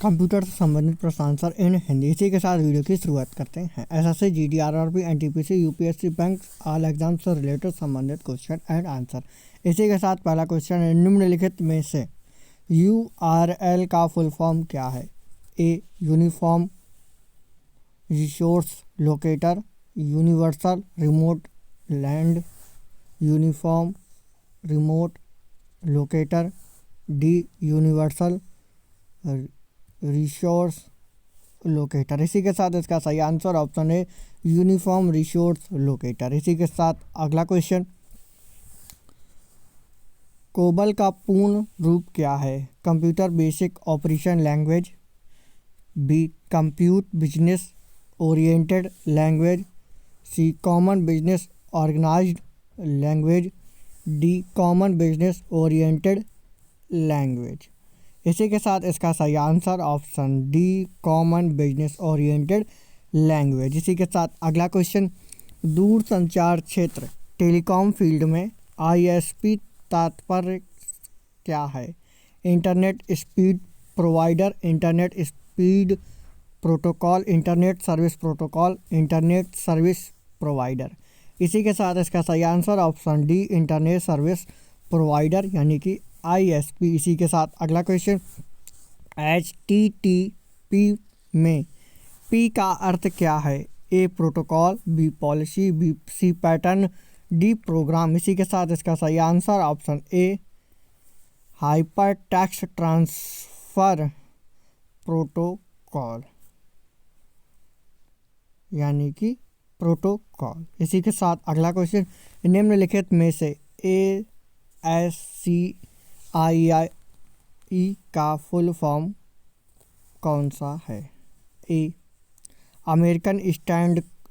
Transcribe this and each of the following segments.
Computer से संबंधित प्रश्न आंसर इन हिंदी। इसी के साथ वीडियो की शुरुआत करते हैं। SSC, GD, NTPC, UPSC, bank all exam से रिलेटेड संबंधित क्वेश्चन एंड आंसर। इसी के साथ पहला क्वेश्चन है, निम्नलिखित में से यूआरएल का फुल फॉर्म क्या है? A uniform resource locator, universal remote land, uniform remote locator, D universal resource locator. इसी के साथ इसका सही आंसर ऑप्शन है यूनिफॉर्म रिसोर्स लोकेटर। इसी के साथ अगला क्वेश्चन, कोबल का पूर्ण रूप क्या है? Computer basic operation language, B compute business oriented language, C common business organized language, D common business oriented language. इसी के साथ इसका सही answer option D common business oriented language. इसी के साथ अगला क्वेश्चन, दूर संचार क्षेत्र टेलीकॉम फील्ड में आईएसपी तात्पर्य क्या है? Internet speed provider, internet speed protocol, internet service protocol, internet service provider. इसी के साथ इसका सही answer option D internet service provider यानी कि आईएसपी। इसी के साथ अगला क्वेश्चन, HTTP में पी का अर्थ क्या है? A protocol, B policy, B C pattern, D program. इसी के साथ इसका सही answer option A hypertext transfer protocol यानी कि प्रोटोकॉल। इसी के साथ अगला क्वेश्चन, निम्नलिखित में से ASCII का फुल फॉर्म कौन सा है? A American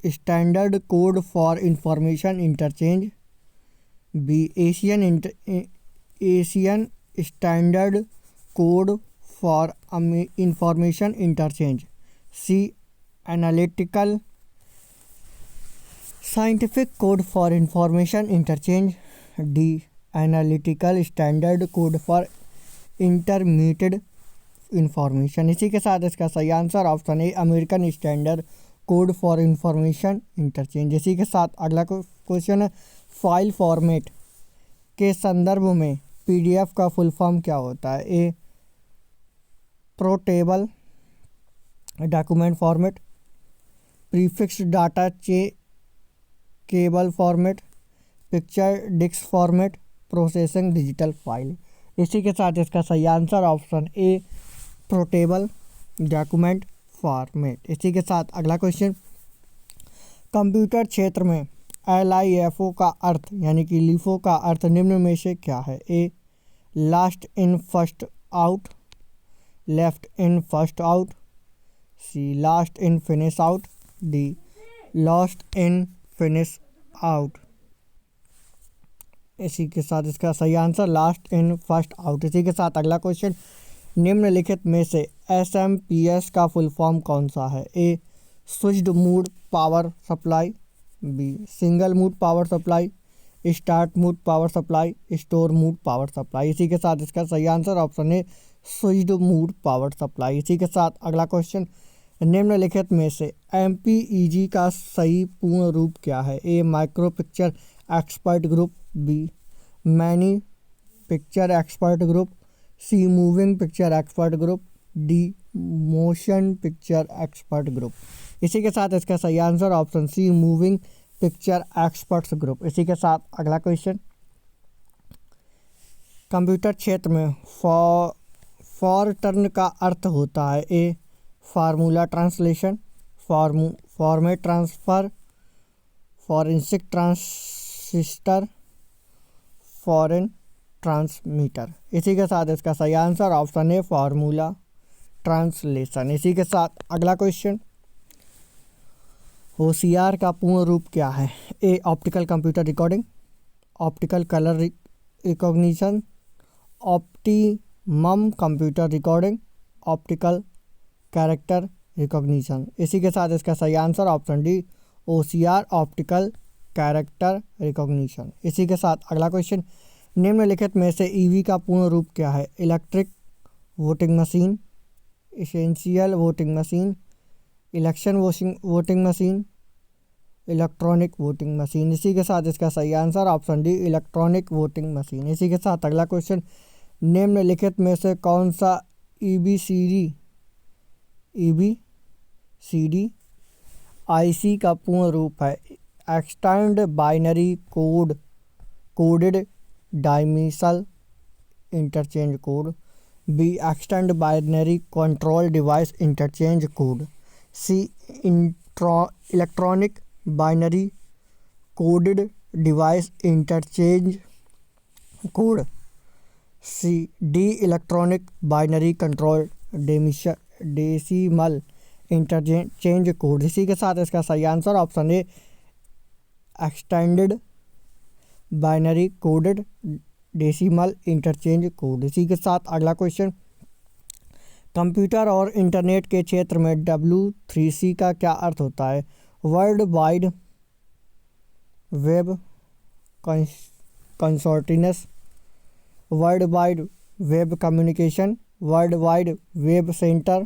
standard code for information interchange, B Asian standard code for information interchange, C analytical scientific code for information interchange, D analytical standard code for intermediate information. इसी के साथ इसका सही answer option A American standard code for information interchange. इसी के साथ अगला question है, फाइल फॉर्मेट के संदर्भ में पीडीएफ का फुल फॉर्म क्या होता है? A portable document format, prefix data cable format, picture disk format, processing digital file. इसी के साथ इसका सही answer option A portable document format. इसी के साथ अगला क्वेश्चन, कंप्यूटर क्षेत्र में LIFO का अर्थ यानी कि लिफो का अर्थ निम्न में से क्या है? A last in first out, left in first out, C last in finish out, D lost in finish out. इसी के साथ इसका सही answer last in first out. इसी के साथ अगला क्वेश्चन, निम्नलिखित में से SMPS का फुल फॉर्म कौन सा है? A switched mode power supply, B single mode power supply, start mode power supply, store mode power supply. इसी के साथ इसका सही आंसर ऑप्शन है स्विच्ड मोड पावर सप्लाई। इसी के साथ अगला क्वेश्चन, निम्नलिखित में से MPEG का सही पूर्ण रूप क्या है? A micro picture expert group, B many picture expert group, C moving picture expert group, D motion picture expert group. इसी के साथ इसका सही answer option C moving picture experts group. इसी के साथ अगला क्वेश्चन, कंप्यूटर क्षेत्र में फॉरटर्न का अर्थ होता है? A formula translation, format transfer, forensic transistor, foreign transmitter. इसी के साथ इसका सही आंसर ऑप्शन है फार्मूला ट्रांसलेशन। इसी के साथ अगला क्वेश्चन, होशियार का पूर्ण रूप क्या है? A optical computer recording, optical colour recognition, optimum computer recording, optical character recognition. इसी के साथ इसका सही आंसर ऑप्शन डी होशियार ऑप्टिकल कैरेक्टर रिकॉग्निशन। इसी के साथ अगला क्वेश्चन, निम्नलिखित में से ईवी का पूर्ण रूप क्या है? Electric voting machine, essential voting machine, election voting machine, electronic voting machine. इसी के साथ इसका सही answer option D electronic voting machine. इसी के साथ अगला क्वेश्चन, निम्नलिखित में से कौन सा ईबीसीडी आईसी का पूर्ण रूप है? Extend binary coded dimensional interchange code, B extend binary control device interchange code, C electronic binary coded device interchange code, C D electronic binary control decimal interchange code. इसी के साथ इसका सही answer option A extended binary coded decimal interchange code. इसी के साथ अगला question, computer और इंटरनेट के क्षेत्र में W3C का क्या अर्थ होता है? World wide web consortium, world wide web communication, world wide web centre,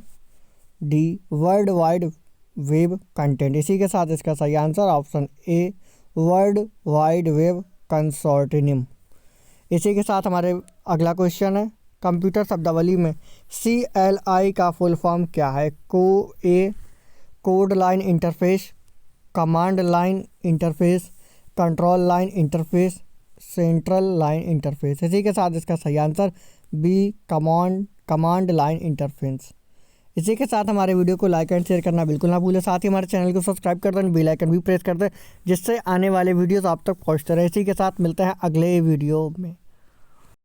D world wide web content. इसी के साथ इसका सही answer option a world wide web consortium. इसी के साथ हमारे अगला क्वेश्चन है, कंप्यूटर शब्दावली में CLI का फुल फॉर्म क्या है? Code line interface, command line interface, control line interface, central line interface. इसी के साथ इसका सही answer B command line interface. इसी के साथ हमारे वीडियो को लाइक एंड शेयर करना बिल्कुल ना भूलें। साथ ही हमारे चैनल को सब्सक्राइब कर दें, बेल आइकन भी प्रेस कर दें, जिससे आने वाले वीडियोस आप तक पहुंचते रहे। इसी के साथ मिलते हैं अगले वीडियो में।